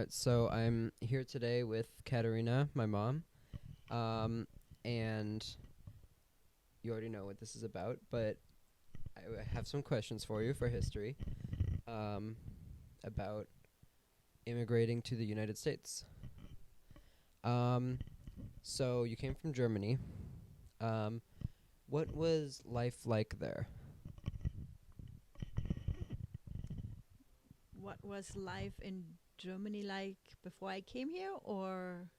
So I'm here today with Katharina, my mom, and you already know what this is about, but have some questions for you for history um, about immigrating to the United States. Um, so you came from Germany. Um, what was life like there? What was life in Germany like before I came here, or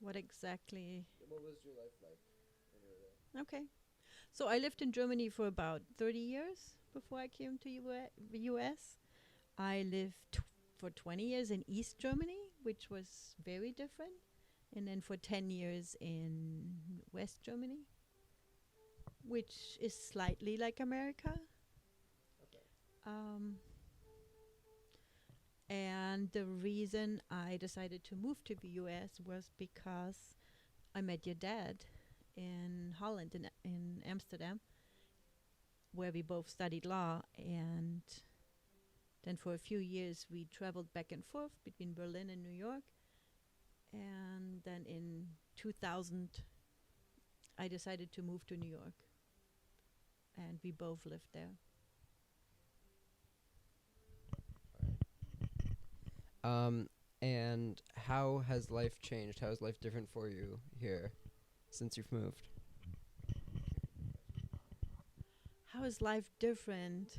what exactly? What was your life like when you were Okay. So I lived in Germany for about 30 years before I came to the US. I lived for 20 years in East Germany, which was very different, and then for 10 years in West Germany, which is slightly like America. Um, and the reason I decided to move to the US was because I met your dad in Holland, in Amsterdam, where we both studied law. And then for a few years, we traveled back and forth between Berlin and New York. And then in 2000, I decided to move to New York. And we both lived there. Um, and how has life changed? How is life different for you here since you've moved? How is life different?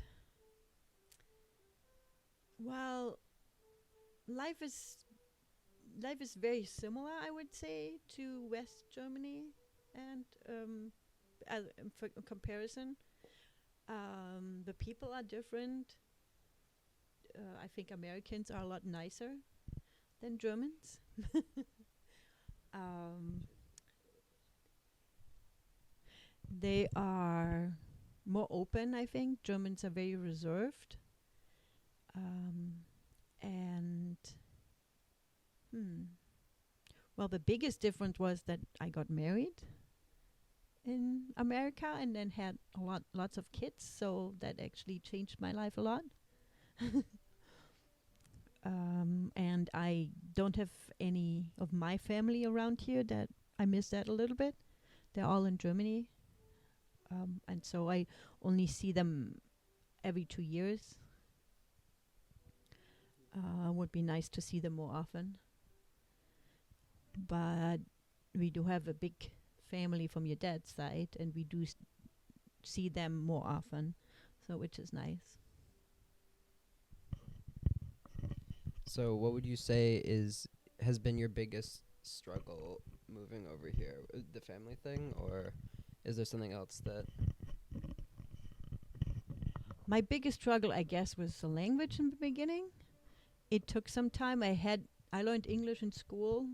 Well, life is life is very similar, I would say, to West Germany, and for comparison, the people are different. I think Americans are a lot nicer than Germans. um, they are more open, I think. Germans are very reserved. Um, and, hmm, well, the biggest difference was that I got married in America and then had lots of kids, so that actually changed my life a lot. And I don't have any of my family around here. That I miss that a little bit. They're all in Germany, and so I only see them every 2 years. Would be nice to see them more often, but we do have a big family from your dad's side, and we do see them more often, so which is nice. So, what would you say has been your biggest struggle moving over here? The family thing, or is there something else that? My biggest struggle, I guess, was the language in the beginning. It took some time. I learned English in school.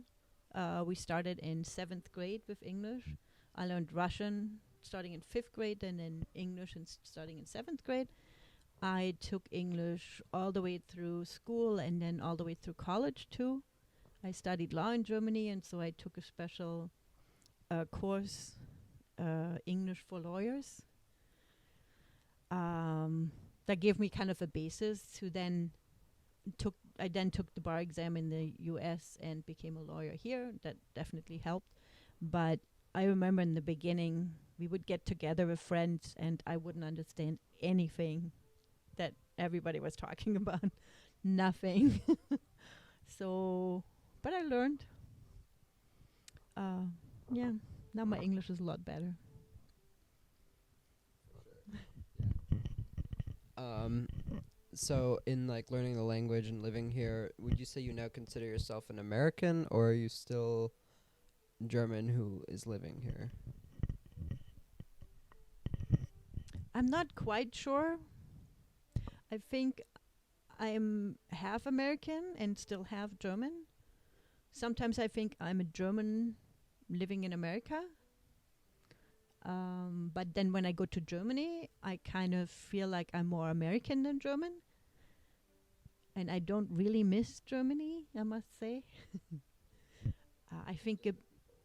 We started in 7th grade with English. I learned Russian starting in 5th grade, and then English starting in 7th grade. I took English all the way through school and then all the way through college too. I studied law in Germany, and so I took a special course, English for lawyers. That gave me kind of a basis to then I then took the bar exam in the US and became a lawyer here. That definitely helped. But I remember in the beginning, we would get together with friends and I wouldn't understand anything that everybody was talking about. Nothing. So, but I learned. Uh, yeah, now my English is a lot better. Um, so in like learning the language and living here, would you say you now consider yourself an American, or are you still German who is living here? I'm not quite sure. I think I'm half American and still half German. Sometimes I think I'm a German living in America. But then when I go to Germany, I kind of feel like I'm more American than German. And I don't really miss Germany, I must say. I think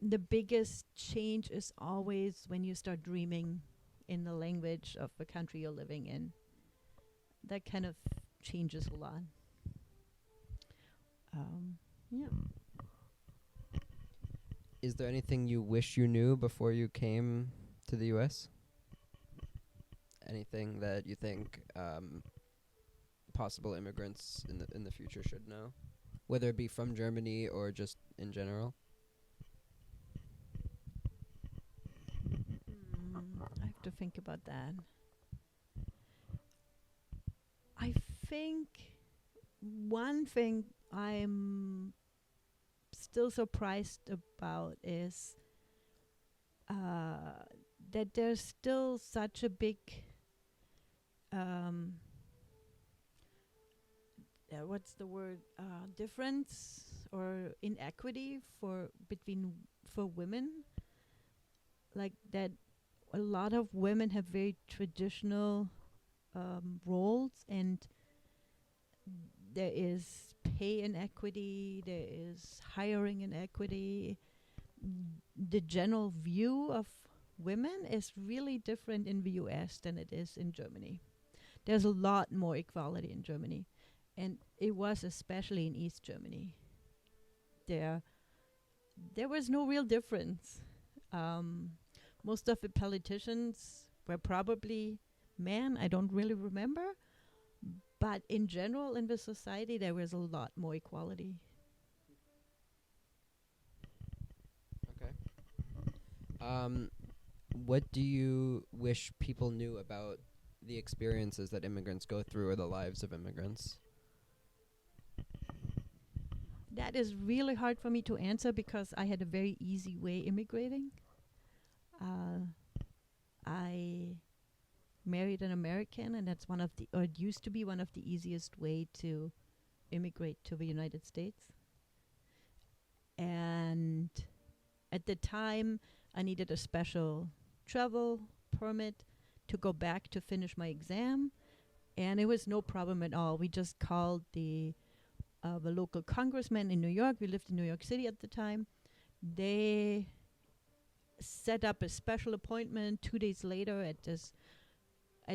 the biggest change is always when you start dreaming in the language of the country you're living in. That kind of changes a lot. Yeah. Is there anything you wish you knew before you came to the U.S.? Anything that you think possible immigrants in the future should know, whether it be from Germany or just in general? I have to think about that. I think one thing I'm still surprised about is uh, that there's still such a big um, what's the word, difference or inequity for women, like that a lot of women have very traditional roles, and there is pay inequity, there is hiring inequity. The general view of women is really different in the US than it is in Germany. There's a lot more equality in Germany, and it was especially in East Germany. There, there was no real difference. Um, Most of the politicians were probably men. I don't really remember, but in general, in the society, there was a lot more equality. Okay. Um, what do you wish people knew about the experiences that immigrants go through or the lives of immigrants? That is really hard for me to answer because I had a very easy way immigrating. Uh, I married an American, and that's one of the, or it used to be one of the easiest way to immigrate to the United States. And at the time, I needed a special travel permit to go back to finish my exam, and it was no problem at all. We just called the local congressman in New York. We lived in New York City at the time. They set up a special appointment 2 days later at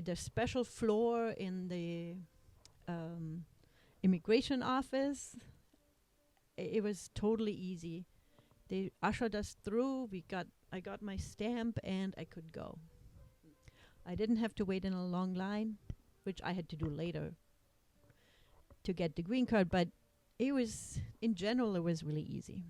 a special floor in the immigration office. It was totally easy. They ushered us through. I got my stamp, and I could go. I didn't have to wait in a long line, which I had to do later to get the green card, but it was, in general, it was really easy.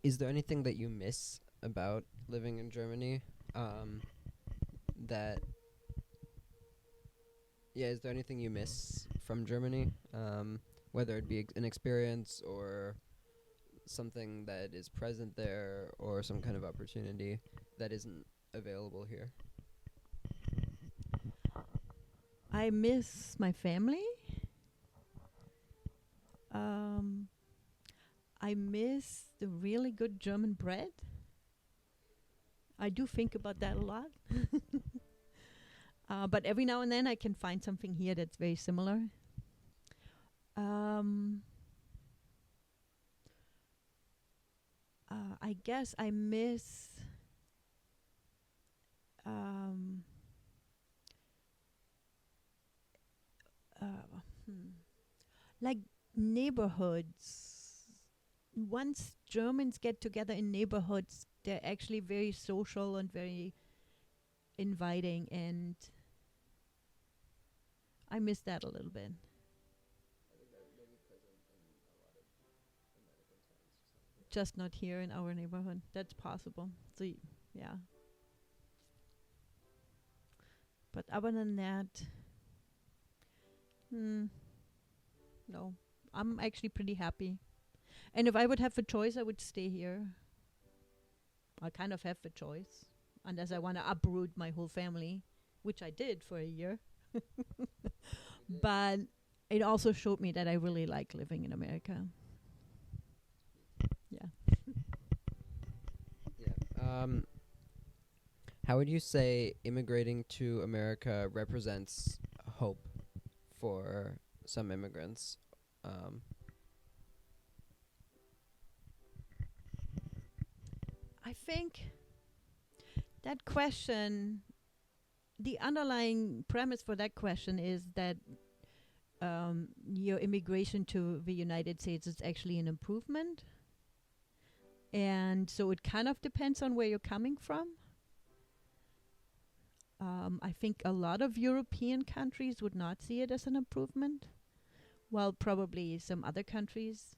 Is there anything that you miss about living in Germany? That Yeah, is there anything you miss from Germany? Whether it be an experience or something that is present there or some kind of opportunity that isn't available here? I miss my family. Um, I miss the really good German bread. I do think about that a lot. But every now and then I can find something here that's very similar. Um, I guess I miss um, uh, hmm, like neighborhoods. Once Germans get together in neighborhoods, they're actually very social and very inviting, and I miss that a little bit. Just not here in our neighborhood. That's possible. So, yeah. But other than that, no. I'm actually pretty happy. And if I would have the choice, I would stay here. I kind of have the choice, unless I want to uproot my whole family, which I did for a year. But it also showed me that I really like living in America. Yeah. Yeah. How would you say immigrating to America represents hope for some immigrants? Um, I think that question, the underlying premise for that question is that your immigration to the United States is actually an improvement. And so it kind of depends on where you're coming from. I think a lot of European countries would not see it as an improvement, while probably some other countries,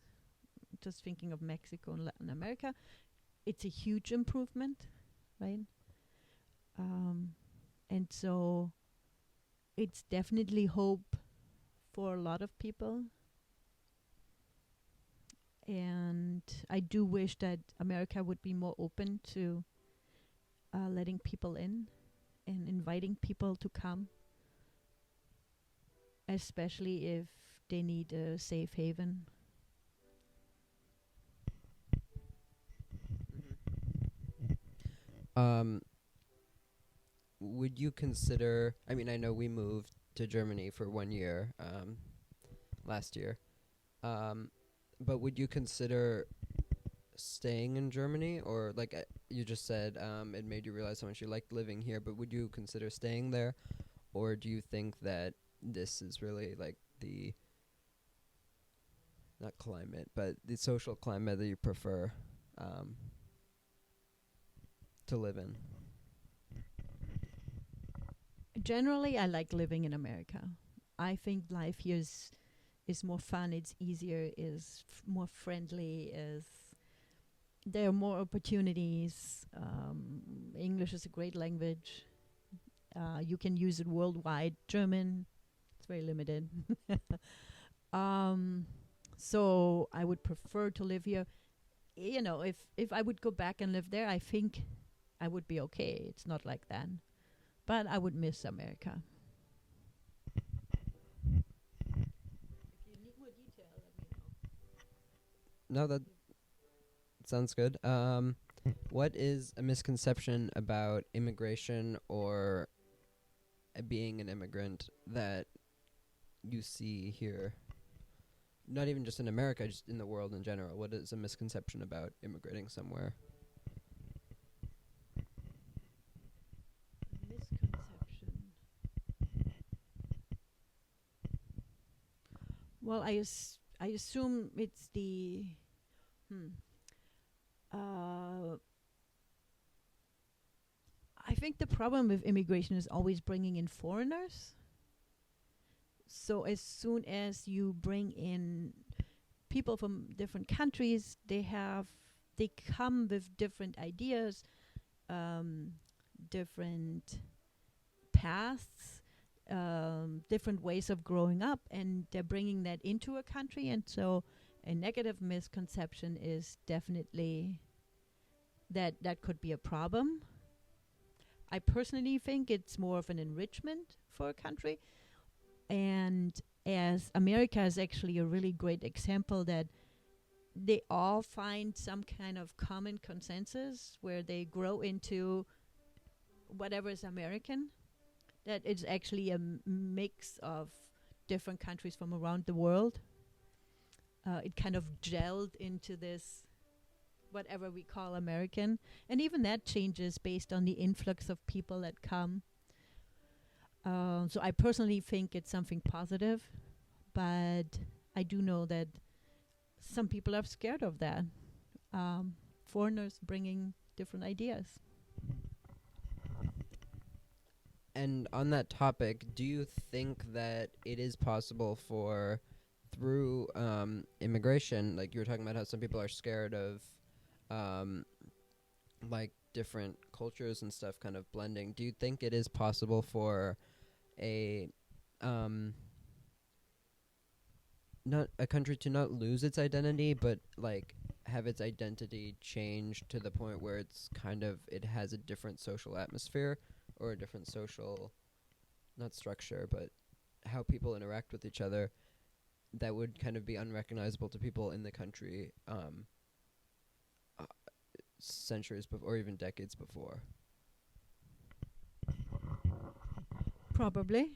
just thinking of Mexico and Latin America, it's a huge improvement, right? And so it's definitely hope for a lot of people. And I do wish that America would be more open to letting people in and inviting people to come, especially if they need a safe haven. Um, would you consider? I mean, I know we moved to Germany for 1 year last year, um, but would you consider staying in Germany, or like you just said, it made you realize how much you liked living here? But would you consider staying there, or do you think that this is really like the not climate, but the social climate that you prefer um, to live in? Generally, I like living in America. I think life here is more fun. It's easier. Is more friendly. Is there are more opportunities. English is a great language. You can use it worldwide. German, it's very limited. um, so I would prefer to live here. You know, if I would go back and live there, I think I would be okay. It's not like that, but I would miss America. If you need more detail, let me know. No, that sounds good. What is a misconception about immigration or being an immigrant that you see here? Not even just in America, just in the world in general. What is a misconception about immigrating somewhere? Misconception. Well, I assume it's the hmm. Uh, I think the problem with immigration is always bringing in foreigners. So as soon as you bring in people from different countries, they come with different ideas, um, different paths, different ways of growing up, and they're bringing that into a country. And so a negative misconception is definitely that could be a problem. I personally think it's more of an enrichment for a country. And as America is actually a really great example that they all find some kind of common consensus where they grow into whatever is American, that it's actually a mix of different countries from around the world. It kind of gelled into this whatever we call American, and even that changes based on the influx of people that come. So I personally think it's something positive, but I do know that some people are scared of that. Foreigners bringing different ideas. And on that topic, do you think that it is possible for, through immigration, like you were talking about how some people are scared of like different cultures and stuff kind of blending, do you think it is possible for a not a country to not lose its identity, but like have its identity change to the point where it's kind of it has a different social atmosphere or a different social, not structure, but how people interact with each other that would kind of be unrecognizable to people in the country centuries before or even decades before? Probably,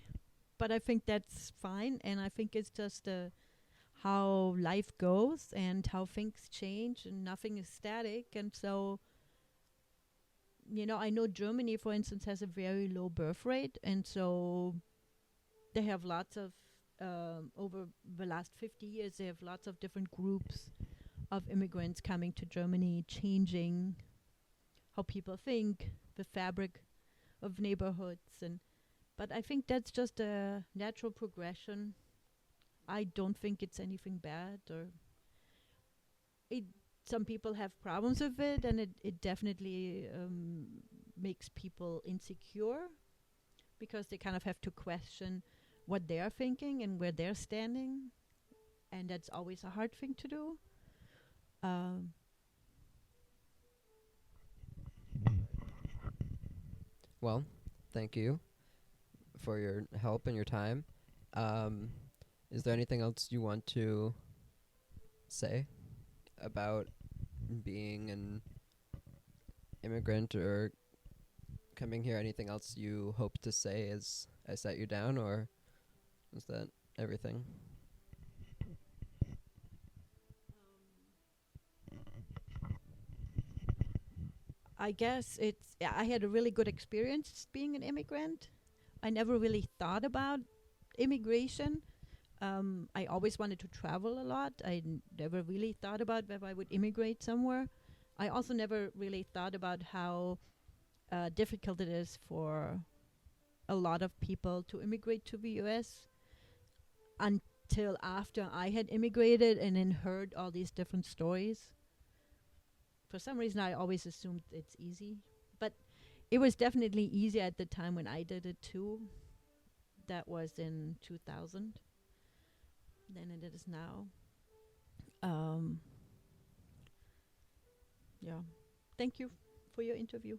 but I think that's fine, and I think it's just how life goes and how things change, and nothing is static. And so, I know Germany, for instance, has a very low birth rate, and so they have lots of over the last 50 years, they have lots of different groups of immigrants coming to Germany, changing how people think, the fabric of neighborhoods, and but I think that's just a natural progression. I don't think it's anything bad, or it. Some people have problems with it, and it definitely makes people insecure because they kind of have to question what they're thinking and where they're standing, and that's always a hard thing to do. Um, Well, thank you for your help and your time. Um, is there anything else you want to say about being an immigrant or coming here? Anything else you hope to say as I sat you down, or is that everything? I guess it's. I had a really good experience being an immigrant. I never really thought about immigration. I always wanted to travel a lot. Never really thought about whether I would immigrate somewhere. I also never really thought about how difficult it is for a lot of people to immigrate to the US until after I had immigrated and then heard all these different stories. For some reason, I always assumed it's easy, but it was definitely easier at the time when I did it too. That was in 2000 than it is now. Um, yeah. Thank you for your interview.